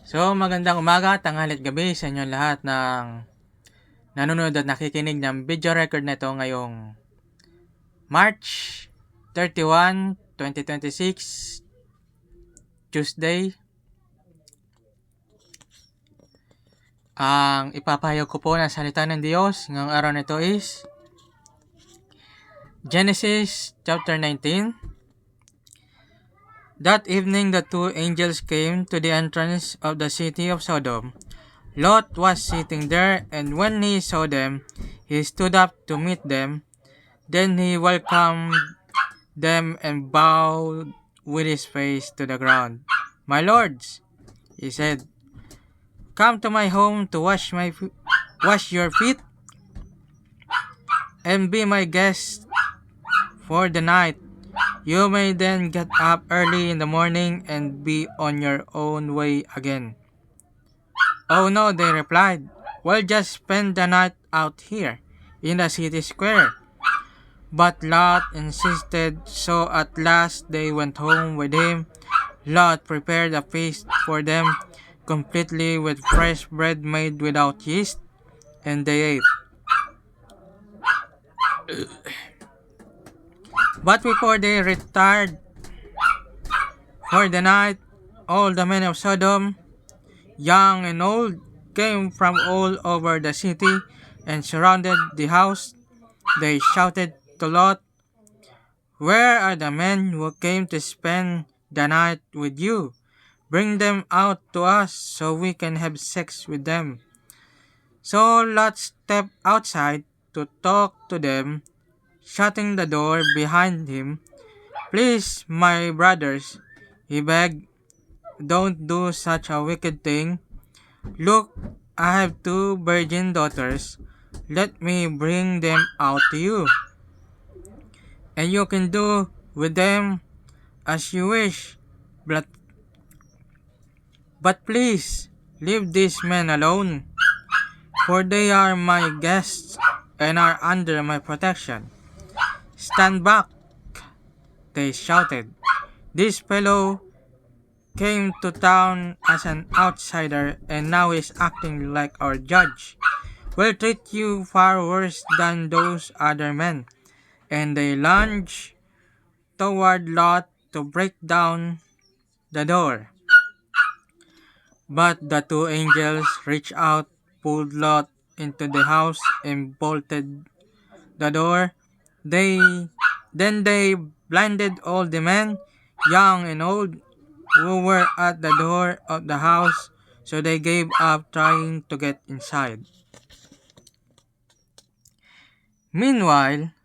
So, magandang umaga, tanghali at gabi sa inyo lahat ng nanonood at nakikinig ng video record na ito ngayong March 31, 2026, Tuesday. Ang ipapahayag ko po na salita ng Diyos ngayong araw na ito is Genesis chapter 19. That evening the two angels came to the entrance of the city of Sodom. Lot was sitting there, and when he saw them, he stood up to meet them. Then he welcomed them and bowed with his face to the ground. "My lords," he said, "come to my home to wash your feet and be my guests for the night. You may then get up early in the morning and be on your own way again." "Oh no," they replied, "we'll just spend the night out here in the city square." But Lot insisted, so at last they went home with him. Lot prepared a feast for them, completely with fresh bread made without yeast, and they ate. But before they retired for the night, all the men of Sodom, young and old, came from all over the city and surrounded the house. They shouted to Lot, "Where are the men who came to spend the night with you? Bring them out to us so we can have sex with them." So Lot stepped outside to talk to them, shutting the door behind him. "Please, my brothers," he begged, "don't do such a wicked thing. Look, I have two virgin daughters. Let me bring them out to you, and you can do with them as you wish. But please, leave these men alone, for they are my guests and are under my protection." "Stand back," they shouted. "This fellow came to town as an outsider and now is acting like our judge. We'll treat you far worse than those other men." And they lunged toward Lot to break down the door. But the two angels reached out, pulled Lot into the house, and bolted the door. Then they blinded all the men, young and old, who were at the door of the house, so they gave up trying to get inside. Meanwhile,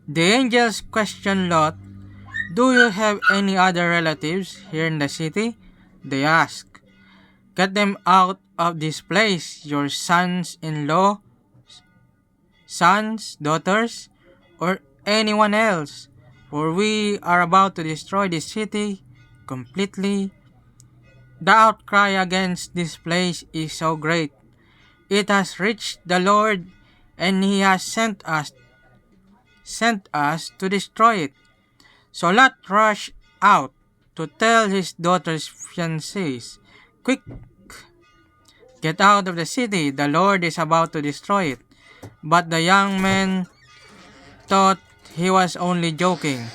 the angels questioned Lot. "Do you have any other relatives here in the city?" they asked. "Get them out of this place, your sons-in-law, sons, daughters, or anyone else, for we are about to destroy this city completely. The outcry against this place is so great. It has reached the Lord, and He has sent us to destroy it." So Lot rushed out to tell his daughter's fiancés, "Quick, get out of the city, the Lord is about to destroy it." But the young men thought he was only joking.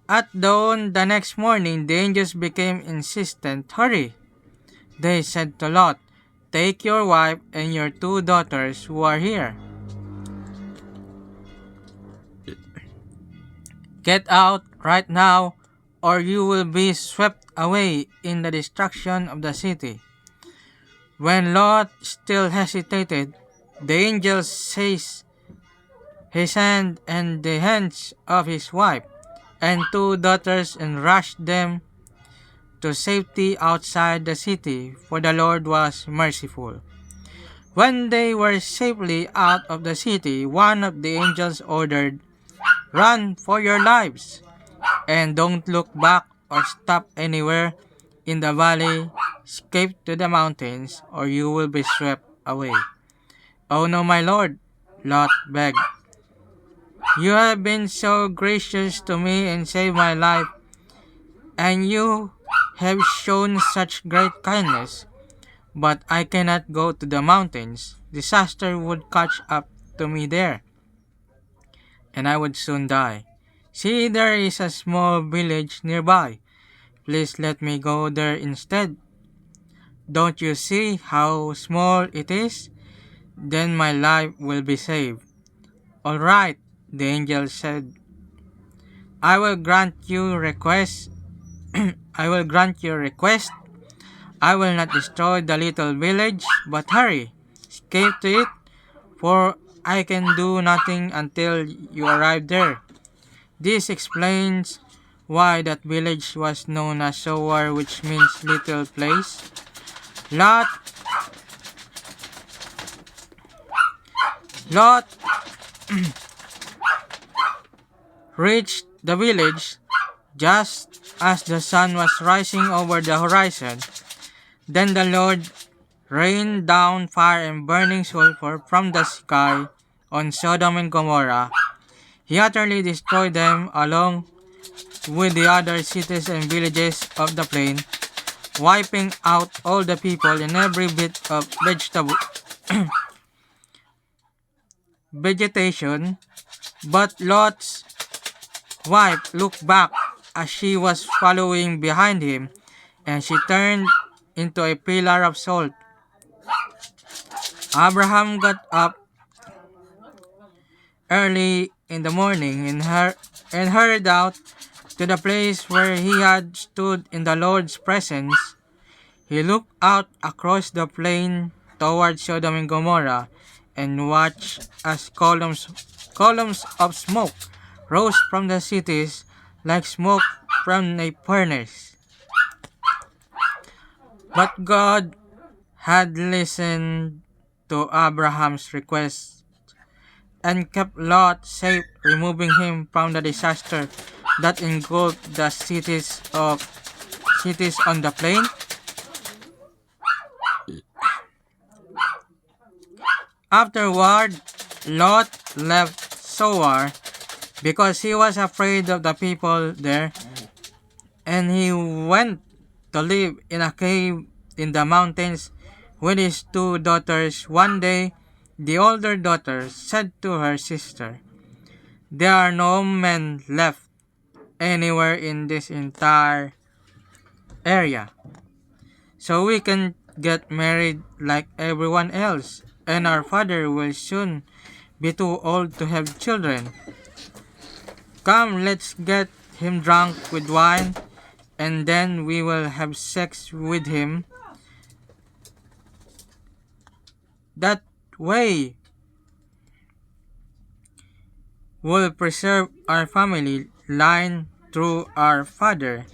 At dawn the next morning, the angels became insistent. "Hurry," they said to Lot. "Take your wife and your two daughters who are here. Get out right now, or you will be swept away in the destruction of the city." When Lot still hesitated, the angel seized his hand and the hands of his wife and two daughters and rushed them to safety outside the city, for the Lord was merciful. When they were safely out of the city, one of the angels ordered, "Run for your lives, and don't look back or stop anywhere in the valley. Escape to the mountains, or you will be swept away." "Oh no, my lord," Lot begged. You have been so gracious to me and saved my life, and you have shown such great kindness. But I cannot go to the mountains. Disaster would catch up to me there, and I would soon die. See, there is a small village nearby. Please let me go there instead. Don't you see how small it is? Then my life will be saved. All right, the angel said. I will grant you request. I will grant your request. I will not destroy the little village, but hurry, escape to it, for I can do nothing until you arrive there. This explains why that village was known as Sowar, which means little place. Lot, Lot reached the village just as the sun was rising over the horizon. Then the Lord rained down fire and burning sulfur from the sky on Sodom and Gomorrah. He utterly destroyed them along with the other cities and villages of the plain, wiping out all the people and every bit of vegetation. But Lot's wife looked back as she was following behind him, and she turned into a pillar of salt. Abraham got up early in the morning and hurried out to the place where he had stood in the Lord's presence. He looked out across the plain toward Sodom and Gomorrah and watched as columns of smoke rose from the cities like smoke from a furnace. But God had listened to Abraham's request and kept Lot safe, removing him from the disaster that engulfed the cities on the plain. Afterward, Lot left Zoar because he was afraid of the people there, and he went to live in a cave in the mountains with his two daughters. One day, the older daughter said to her sister, "There are no men left anywhere in this entire area, so we can get married like everyone else, and our father will soon be too old to have children. Come, let's get him drunk with wine, and then we will have sex with him. That way, we'll preserve our family line through our father."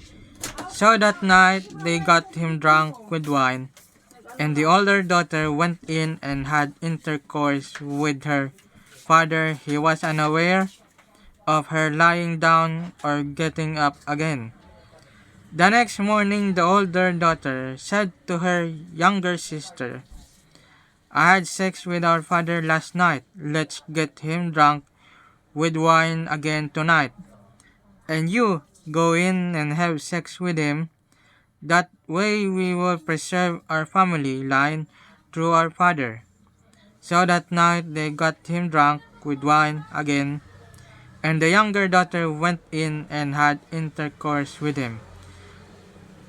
So that night they got him drunk with wine, and the older daughter went in and had intercourse with her father. He was unaware of her lying down or getting up again. The next morning, the older daughter said to her younger sister, "I had sex with our father last night. Let's get him drunk with wine again tonight. And you go in and have sex with him. That way we will preserve our family line through our father." So that night they got him drunk with wine again, and the younger daughter went in and had intercourse with him.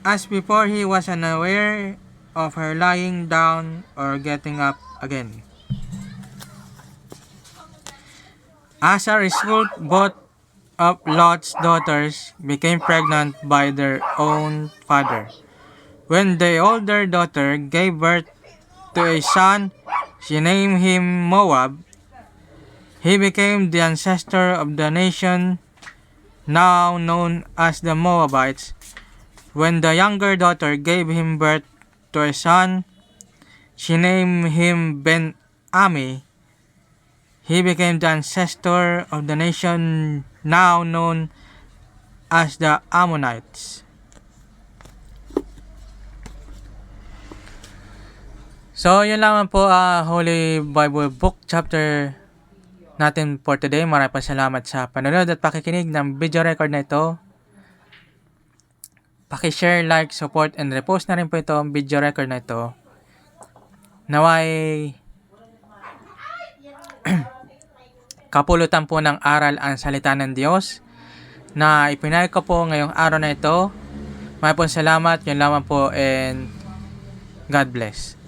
As before, he was unaware of her lying down or getting up again. As a result, both of Lot's daughters became pregnant by their own father. When the older daughter gave birth to a son, she named him Moab. He became the ancestor of the nation now known as the Moabites. When the younger daughter gave him birth to a son, she named him Ben-Ami. He became the ancestor of the nation now known as the Ammonites. So, yun lamang po Holy Bible Book chapter natin for today. Maraming salamat sa panonood at pakikinig ng video record na ito. Paki-share, like, support, and repost na rin po ito ang video record na ito. Naway kapulutan po ng aral ang salita ng Diyos na ipinahid ko po ngayong araw na ito. Maraming salamat. Yun lamang po and God bless.